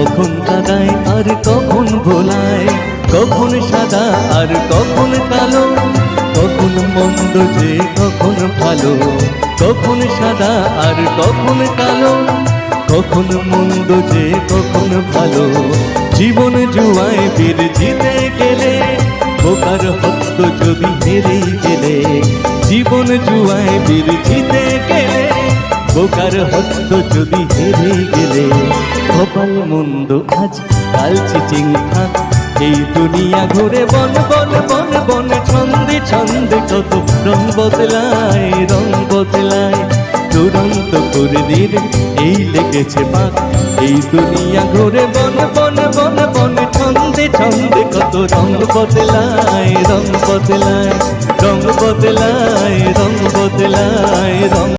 কখন কাঁদায় আর কখন ভোলায়, কখন সাদা আর কখন কালো, কখন মন্দ যে কখন ভালো, কখন সাদা আর কখন কালো, কখন মন্দ যে কখন ভালো। জীবন জুয়ায় বীর জিতে গেলে, বোকার হত্য যদি হেরেই গেলে। জীবন জুয়ায় বীর জিতে গেলে, বোকার হস্ত যদি হেরে গেলে। কপাল মন্দ আজ কাল চিচিঙ্খা, এই দুনিয়া ঘুরে বন বন বন বন। ছন্দে ছন্দে কত রং বদলায়, রং বদলায়। দুরন্ত করে দিন এই লেগেছে পাক, এই দুনিয়া ঘুরে বন বন বন বন। ছন্দে ছন্দে কত রং বদলায়, রং বদলায়, রং বদলায়, রং বদলায়, রং